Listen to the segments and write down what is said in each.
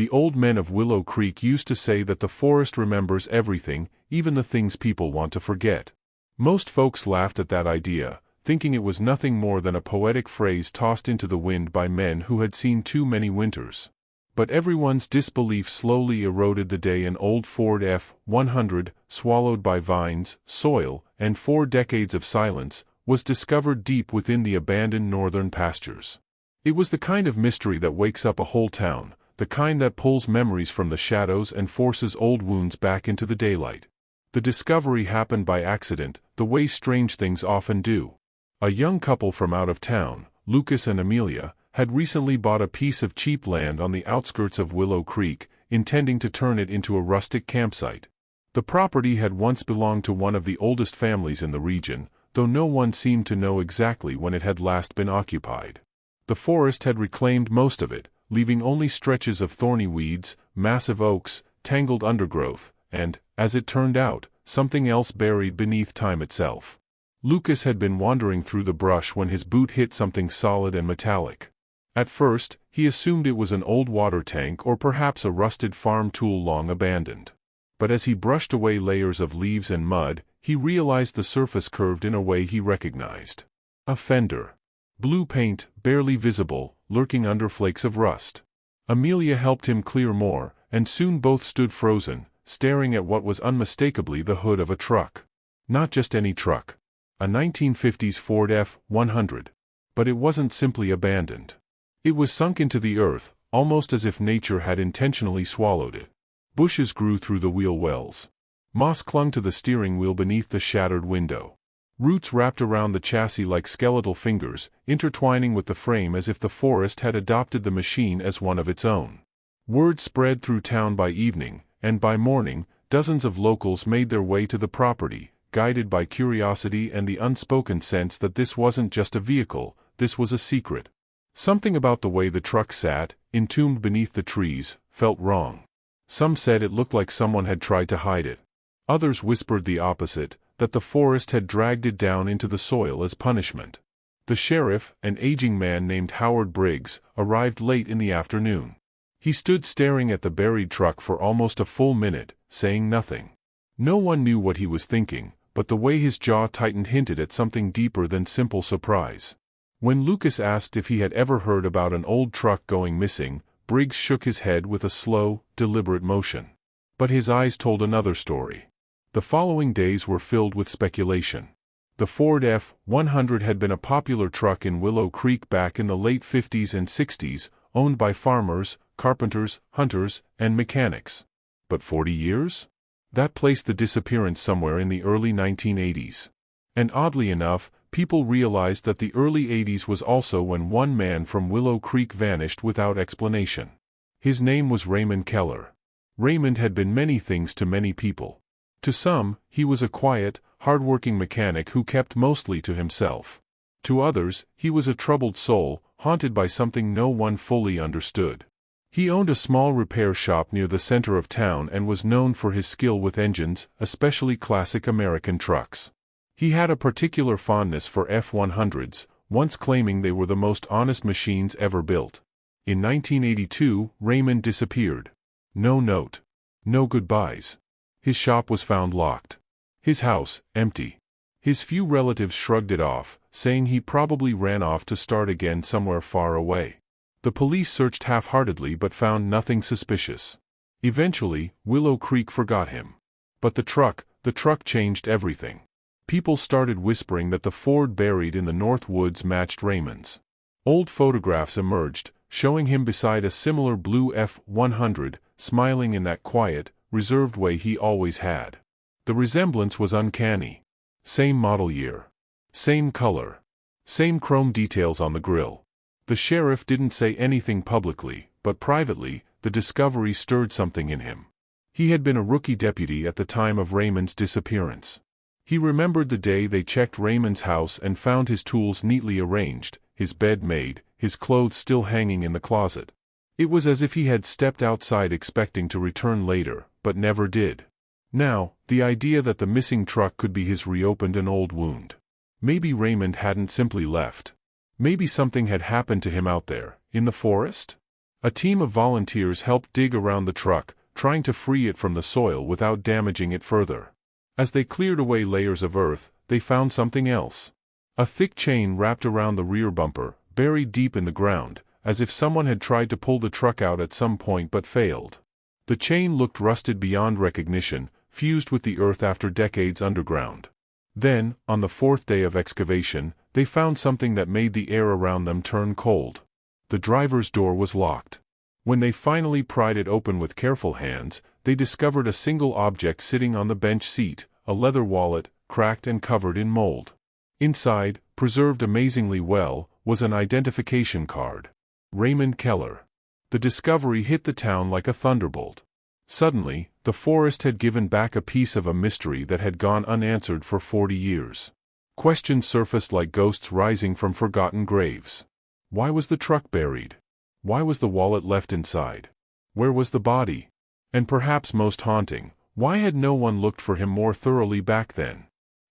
The old men of Willow Creek used to say that the forest remembers everything, even the things people want to forget. Most folks laughed at that idea, thinking it was nothing more than a poetic phrase tossed into the wind by men who had seen too many winters. But everyone's disbelief slowly eroded the day an old Ford F-100, swallowed by vines, soil, and 4 decades of silence, was discovered deep within the abandoned northern pastures. It was the kind of mystery that wakes up a whole town, the kind that pulls memories from the shadows and forces old wounds back into the daylight. The discovery happened by accident, the way strange things often do. A young couple from out of town, Lucas and Amelia, had recently bought a piece of cheap land on the outskirts of Willow Creek, intending to turn it into a rustic campsite. The property had once belonged to one of the oldest families in the region, though no one seemed to know exactly when it had last been occupied. The forest had reclaimed most of it, leaving only stretches of thorny weeds, massive oaks, tangled undergrowth, and, as it turned out, something else buried beneath time itself. Lucas had been wandering through the brush when his boot hit something solid and metallic. At first, he assumed it was an old water tank or perhaps a rusted farm tool long abandoned. But as he brushed away layers of leaves and mud, he realized the surface curved in a way he recognized. A fender. Blue paint, barely visible, lurking under flakes of rust. Amelia helped him clear more, and soon both stood frozen, staring at what was unmistakably the hood of a truck. Not just any truck. A 1950s Ford F-100. But it wasn't simply abandoned. It was sunk into the earth, almost as if nature had intentionally swallowed it. Bushes grew through the wheel wells. Moss clung to the steering wheel beneath the shattered window. Roots wrapped around the chassis like skeletal fingers, intertwining with the frame as if the forest had adopted the machine as one of its own. Word spread through town by evening, and by morning, dozens of locals made their way to the property, guided by curiosity and the unspoken sense that this wasn't just a vehicle, this was a secret. Something about the way the truck sat, entombed beneath the trees, felt wrong. Some said it looked like someone had tried to hide it. Others whispered the opposite, that the forest had dragged it down into the soil as punishment. The sheriff, an aging man named Howard Briggs, arrived late in the afternoon. He stood staring at the buried truck for almost a full minute, saying nothing. No one knew what he was thinking, but the way his jaw tightened hinted at something deeper than simple surprise. When Lucas asked if he had ever heard about an old truck going missing, Briggs shook his head with a slow, deliberate motion. But his eyes told another story. The following days were filled with speculation. The Ford F-100 had been a popular truck in Willow Creek back in the late 50s and 60s, owned by farmers, carpenters, hunters, and mechanics. But 40 years? That placed the disappearance somewhere in the early 1980s. And oddly enough, people realized that the early 80s was also when one man from Willow Creek vanished without explanation. His name was Raymond Keller. Raymond had been many things to many people. To some, he was a quiet, hard-working mechanic who kept mostly to himself. To others, he was a troubled soul, haunted by something no one fully understood. He owned a small repair shop near the center of town and was known for his skill with engines, especially classic American trucks. He had a particular fondness for F-100s, once claiming they were the most honest machines ever built. In 1982, Raymond disappeared. No note. No goodbyes. His shop was found locked. His house, empty. His few relatives shrugged it off, saying he probably ran off to start again somewhere far away. The police searched half-heartedly but found nothing suspicious. Eventually, Willow Creek forgot him. But the truck changed everything. People started whispering that the Ford buried in the North Woods matched Raymond's. Old photographs emerged, showing him beside a similar blue F-100, smiling in that quiet, reserved way he always had. The resemblance was uncanny. Same model year. Same color. Same chrome details on the grille. The sheriff didn't say anything publicly, but privately, the discovery stirred something in him. He had been a rookie deputy at the time of Raymond's disappearance. He remembered the day they checked Raymond's house and found his tools neatly arranged, his bed made, his clothes still hanging in the closet. It was as if he had stepped outside expecting to return later, but never did. Now, the idea that the missing truck could be his reopened an old wound. Maybe Raymond hadn't simply left. Maybe something had happened to him out there, in the forest? A team of volunteers helped dig around the truck, trying to free it from the soil without damaging it further. As they cleared away layers of earth, they found something else. A thick chain wrapped around the rear bumper, buried deep in the ground, as if someone had tried to pull the truck out at some point but failed. The chain looked rusted beyond recognition, fused with the earth after decades underground. Then, on the fourth day of excavation, they found something that made the air around them turn cold. The driver's door was locked. When they finally pried it open with careful hands, they discovered a single object sitting on the bench seat, a leather wallet, cracked and covered in mold. Inside, preserved amazingly well, was an identification card. Raymond Keller. The discovery hit the town like a thunderbolt. Suddenly, the forest had given back a piece of a mystery that had gone unanswered for 40 years. Questions surfaced like ghosts rising from forgotten graves. Why was the truck buried? Why was the wallet left inside? Where was the body? And perhaps most haunting, why had no one looked for him more thoroughly back then?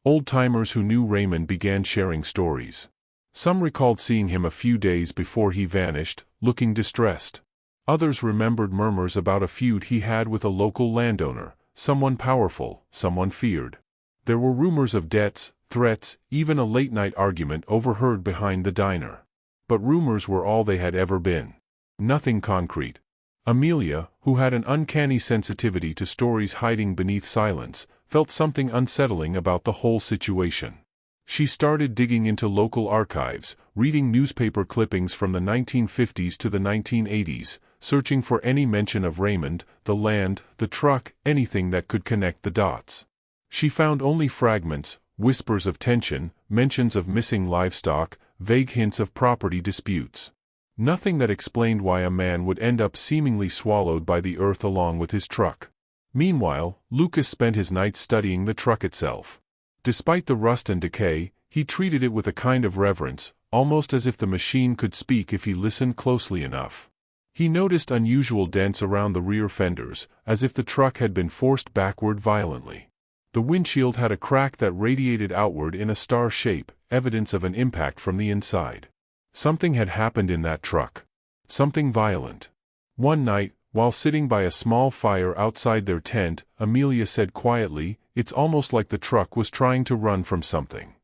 Old-timers who knew Raymond began sharing stories. Some recalled seeing him a few days before he vanished, looking distressed. Others remembered murmurs about a feud he had with a local landowner, someone powerful, someone feared. There were rumors of debts, threats, even a late-night argument overheard behind the diner. But rumors were all they had ever been. Nothing concrete. Amelia, who had an uncanny sensitivity to stories hiding beneath silence, felt something unsettling about the whole situation. She started digging into local archives, reading newspaper clippings from the 1950s to the 1980s, searching for any mention of Raymond, the land, the truck, anything that could connect the dots. She found only fragments, whispers of tension, mentions of missing livestock, vague hints of property disputes. Nothing that explained why a man would end up seemingly swallowed by the earth along with his truck. Meanwhile, Lucas spent his nights studying the truck itself. Despite the rust and decay, he treated it with a kind of reverence, almost as if the machine could speak if he listened closely enough. He noticed unusual dents around the rear fenders, as if the truck had been forced backward violently. The windshield had a crack that radiated outward in a star shape, evidence of an impact from the inside. Something had happened in that truck. Something violent. One night, while sitting by a small fire outside their tent, Amelia said quietly, "It's almost like the truck was trying to run from something."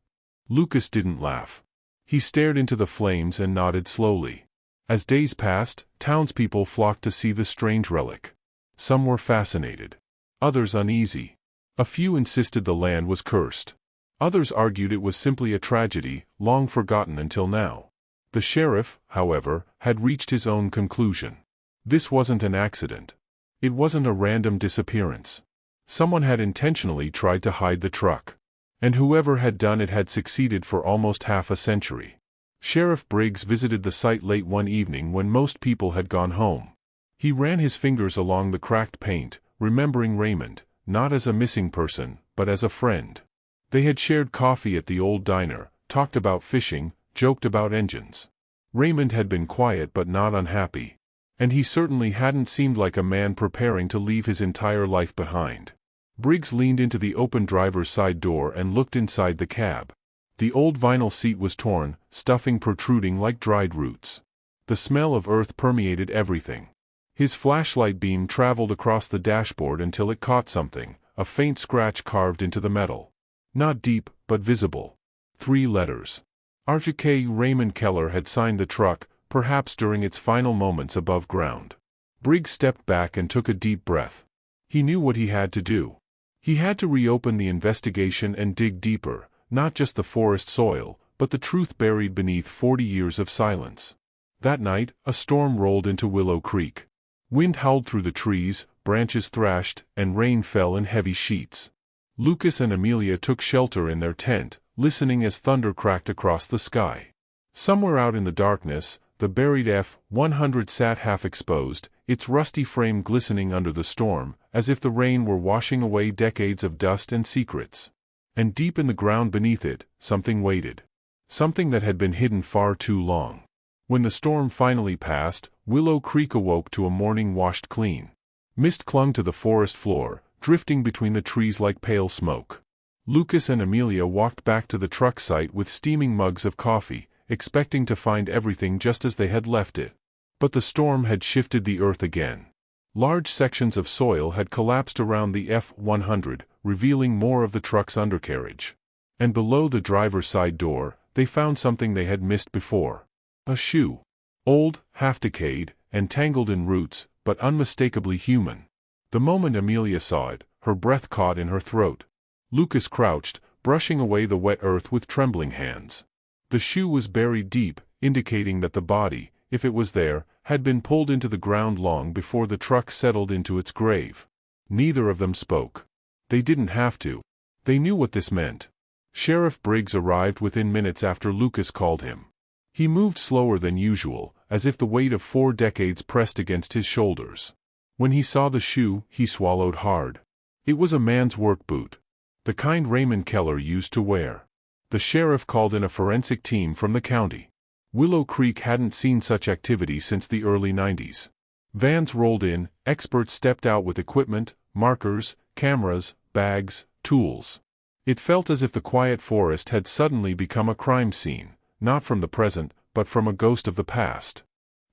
Lucas didn't laugh. He stared into the flames and nodded slowly. As days passed, townspeople flocked to see the strange relic. Some were fascinated. Others uneasy. A few insisted the land was cursed. Others argued it was simply a tragedy, long forgotten until now. The sheriff, however, had reached his own conclusion. This wasn't an accident. It wasn't a random disappearance. Someone had intentionally tried to hide the truck. And whoever had done it had succeeded for almost half a century. Sheriff Briggs visited the site late one evening when most people had gone home. He ran his fingers along the cracked paint, remembering Raymond, not as a missing person, but as a friend. They had shared coffee at the old diner, talked about fishing, joked about engines. Raymond had been quiet but not unhappy. And he certainly hadn't seemed like a man preparing to leave his entire life behind. Briggs leaned into the open driver's side door and looked inside the cab. The old vinyl seat was torn, stuffing protruding like dried roots. The smell of earth permeated everything. His flashlight beam traveled across the dashboard until it caught something, a faint scratch carved into the metal. Not deep, but visible. 3 letters. RTK. Raymond Keller had signed the truck, perhaps during its final moments above ground. Briggs stepped back and took a deep breath. He knew what he had to do. He had to reopen the investigation and dig deeper, not just the forest soil, but the truth buried beneath 40 years of silence. That night, a storm rolled into Willow Creek. Wind howled through the trees, branches thrashed, and rain fell in heavy sheets. Lucas and Amelia took shelter in their tent, listening as thunder cracked across the sky. Somewhere out in the darkness, the buried F-100 sat half-exposed, its rusty frame glistening under the storm, as if the rain were washing away decades of dust and secrets. And deep in the ground beneath it, something waited. Something that had been hidden far too long. When the storm finally passed, Willow Creek awoke to a morning washed clean. Mist clung to the forest floor, drifting between the trees like pale smoke. Lucas and Amelia walked back to the truck site with steaming mugs of coffee, expecting to find everything just as they had left it. But the storm had shifted the earth again. Large sections of soil had collapsed around the F-100, revealing more of the truck's undercarriage. And below the driver's side door, they found something they had missed before. A shoe. Old, half-decayed, and tangled in roots, but unmistakably human. The moment Amelia saw it, her breath caught in her throat. Lucas crouched, brushing away the wet earth with trembling hands. The shoe was buried deep, indicating that the body, if it was there, had been pulled into the ground long before the truck settled into its grave. Neither of them spoke. They didn't have to. They knew what this meant. Sheriff Briggs arrived within minutes after Lucas called him. He moved slower than usual, as if the weight of 4 decades pressed against his shoulders. When he saw the shoe, he swallowed hard. It was a man's work boot. The kind Raymond Keller used to wear. The sheriff called in a forensic team from the county. Willow Creek hadn't seen such activity since the early 90s. Vans rolled in, experts stepped out with equipment, markers, cameras, bags, tools. It felt as if the quiet forest had suddenly become a crime scene, not from the present, but from a ghost of the past.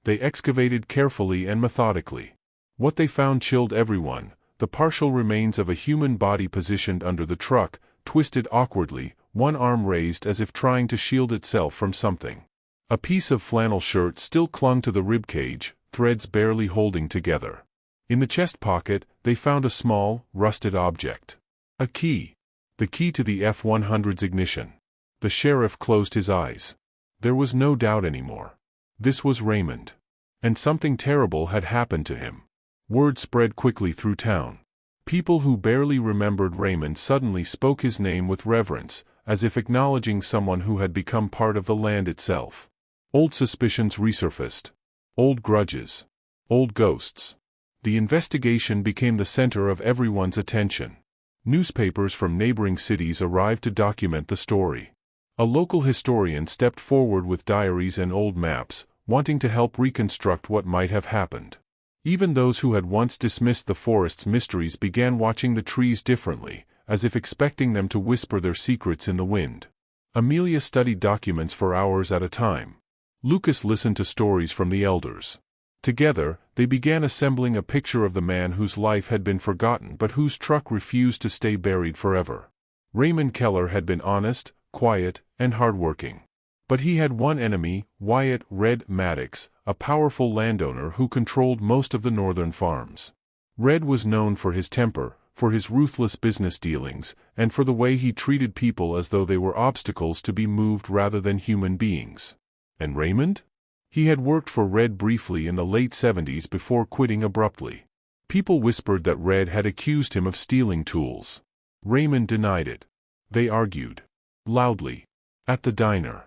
They excavated carefully and methodically. What they found chilled everyone: the partial remains of a human body positioned under the truck, twisted awkwardly, one arm raised as if trying to shield itself from something. A piece of flannel shirt still clung to the ribcage, threads barely holding together. In the chest pocket, they found a small, rusted object. A key. The key to the F-100's ignition. The sheriff closed his eyes. There was no doubt anymore. This was Raymond. And something terrible had happened to him. Word spread quickly through town. People who barely remembered Raymond suddenly spoke his name with reverence, as if acknowledging someone who had become part of the land itself. Old suspicions resurfaced. Old grudges. Old ghosts. The investigation became the center of everyone's attention. Newspapers from neighboring cities arrived to document the story. A local historian stepped forward with diaries and old maps, wanting to help reconstruct what might have happened. Even those who had once dismissed the forest's mysteries began watching the trees differently, as if expecting them to whisper their secrets in the wind. Amelia studied documents for hours at a time. Lucas listened to stories from the elders. Together, they began assembling a picture of the man whose life had been forgotten but whose truck refused to stay buried forever. Raymond Keller had been honest, quiet, and hardworking. But he had one enemy, Wyatt "Red" Maddox, a powerful landowner who controlled most of the northern farms. Red was known for his temper, for his ruthless business dealings, and for the way he treated people as though they were obstacles to be moved rather than human beings. And Raymond? He had worked for Red briefly in the late 70s before quitting abruptly. People whispered that Red had accused him of stealing tools. Raymond denied it. They argued. Loudly. At the diner.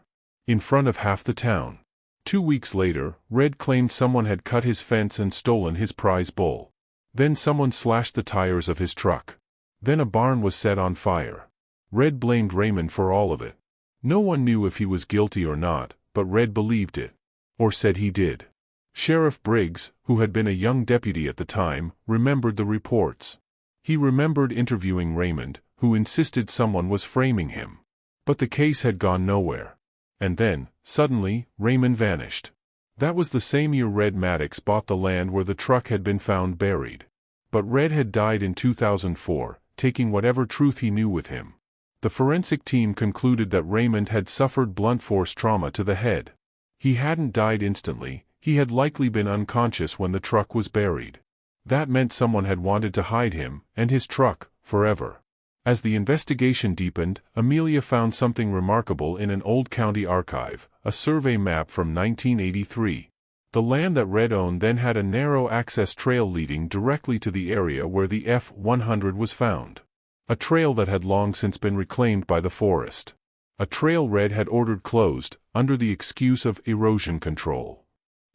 In front of half the town. 2 weeks later, Red claimed someone had cut his fence and stolen his prize bull. Then someone slashed the tires of his truck. Then a barn was set on fire. Red blamed Raymond for all of it. No one knew if he was guilty or not, but Red believed it. Or said he did. Sheriff Briggs, who had been a young deputy at the time, remembered the reports. He remembered interviewing Raymond, who insisted someone was framing him. But the case had gone nowhere. And then, suddenly, Raymond vanished. That was the same year Red Maddox bought the land where the truck had been found buried. But Red had died in 2004, taking whatever truth he knew with him. The forensic team concluded that Raymond had suffered blunt force trauma to the head. He hadn't died instantly, he had likely been unconscious when the truck was buried. That meant someone had wanted to hide him, and his truck, forever. As the investigation deepened, Amelia found something remarkable in an old county archive, a survey map from 1983. The land that Red owned then had a narrow access trail leading directly to the area where the F-100 was found. A trail that had long since been reclaimed by the forest. A trail Red had ordered closed, under the excuse of erosion control.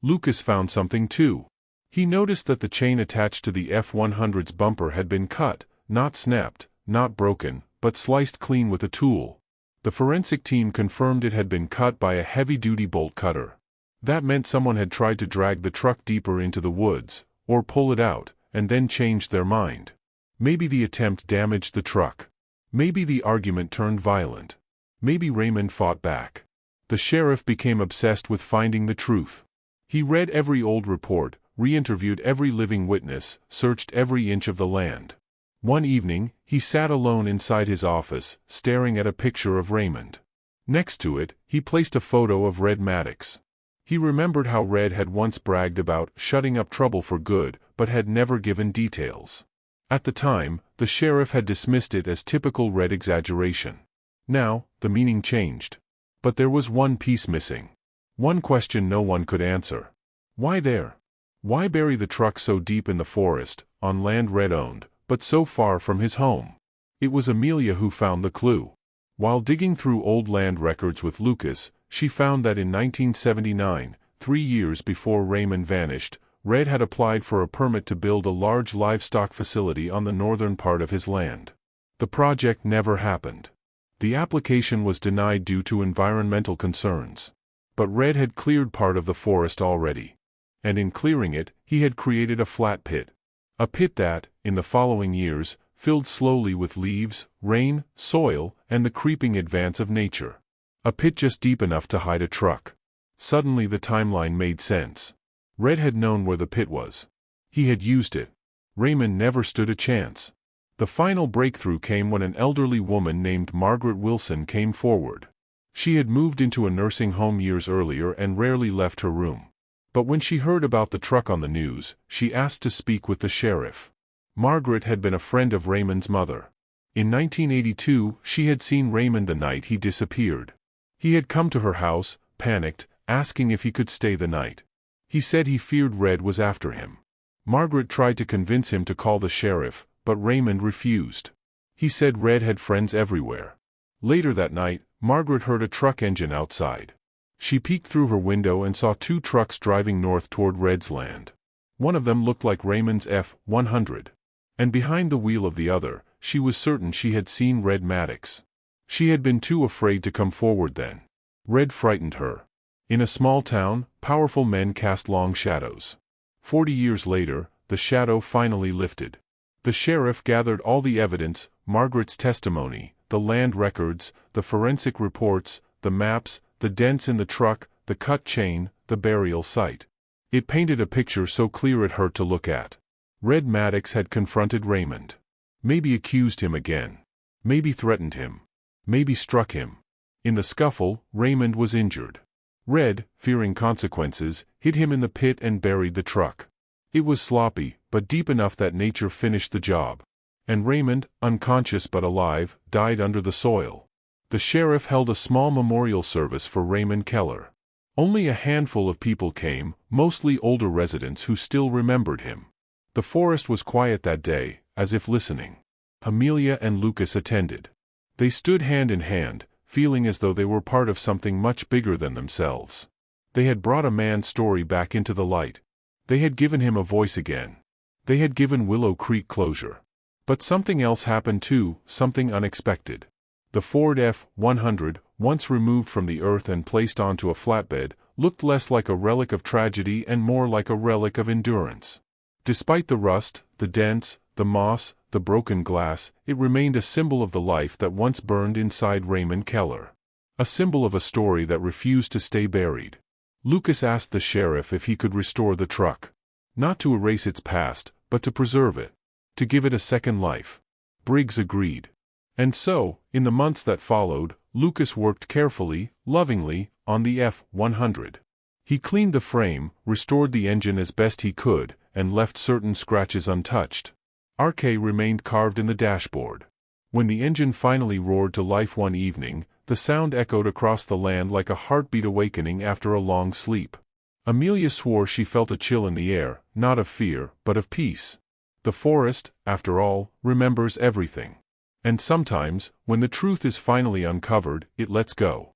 Lucas found something too. He noticed that the chain attached to the F-100's bumper had been cut, not snapped, not broken, but sliced clean with a tool. The forensic team confirmed it had been cut by a heavy-duty bolt cutter. That meant someone had tried to drag the truck deeper into the woods, or pull it out, and then changed their mind. Maybe the attempt damaged the truck. Maybe the argument turned violent. Maybe Raymond fought back. The sheriff became obsessed with finding the truth. He read every old report, re-interviewed every living witness, searched every inch of the land. One evening, he sat alone inside his office, staring at a picture of Raymond. Next to it, he placed a photo of Red Maddox. He remembered how Red had once bragged about shutting up trouble for good, but had never given details. At the time, the sheriff had dismissed it as typical Red exaggeration. Now, the meaning changed. But there was one piece missing. One question no one could answer. Why there? Why bury the truck so deep in the forest, on land Red owned, but so far from his home? It was Amelia who found the clue. While digging through old land records with Lucas, she found that in 1979, 3 years before Raymond vanished, Red had applied for a permit to build a large livestock facility on the northern part of his land. The project never happened. The application was denied due to environmental concerns. But Red had cleared part of the forest already. And in clearing it, he had created a flat pit. A pit that, in the following years, filled slowly with leaves, rain, soil, and the creeping advance of nature. A pit just deep enough to hide a truck. Suddenly the timeline made sense. Red had known where the pit was. He had used it. Raymond never stood a chance. The final breakthrough came when an elderly woman named Margaret Wilson came forward. She had moved into a nursing home years earlier and rarely left her room. But when she heard about the truck on the news, she asked to speak with the sheriff. Margaret had been a friend of Raymond's mother. In 1982, she had seen Raymond the night he disappeared. He had come to her house, panicked, asking if he could stay the night. He said he feared Red was after him. Margaret tried to convince him to call the sheriff, but Raymond refused. He said Red had friends everywhere. Later that night, Margaret heard a truck engine outside. She peeked through her window and saw 2 trucks driving north toward Red's land. One of them looked like Raymond's F-100. And behind the wheel of the other, she was certain she had seen Red Maddox. She had been too afraid to come forward then. Red frightened her. In a small town, powerful men cast long shadows. 40 years later, the shadow finally lifted. The sheriff gathered all the evidence, Margaret's testimony, the land records, the forensic reports, the maps, the dents in the truck, the cut chain, the burial site. It painted a picture so clear it hurt to look at. Red Maddox had confronted Raymond. Maybe accused him again. Maybe threatened him. Maybe struck him. In the scuffle, Raymond was injured. Red, fearing consequences, hid him in the pit and buried the truck. It was sloppy, but deep enough that nature finished the job. And Raymond, unconscious but alive, died under the soil. The sheriff held a small memorial service for Raymond Keller. Only a handful of people came, mostly older residents who still remembered him. The forest was quiet that day, as if listening. Amelia and Lucas attended. They stood hand in hand, feeling as though they were part of something much bigger than themselves. They had brought a man's story back into the light. They had given him a voice again. They had given Willow Creek closure. But something else happened too, something unexpected. The Ford F-100, once removed from the earth and placed onto a flatbed, looked less like a relic of tragedy and more like a relic of endurance. Despite the rust, the dents, the moss, the broken glass, it remained a symbol of the life that once burned inside Raymond Keller. A symbol of a story that refused to stay buried. Lucas asked the sheriff if he could restore the truck. Not to erase its past, but to preserve it. To give it a second life. Briggs agreed. And so, in the months that followed, Lucas worked carefully, lovingly, on the F-100. He cleaned the frame, restored the engine as best he could, and left certain scratches untouched. RK remained carved in the dashboard. When the engine finally roared to life one evening, the sound echoed across the land like a heartbeat awakening after a long sleep. Amelia swore she felt a chill in the air, not of fear, but of peace. The forest, after all, remembers everything. And sometimes, when the truth is finally uncovered, it lets go.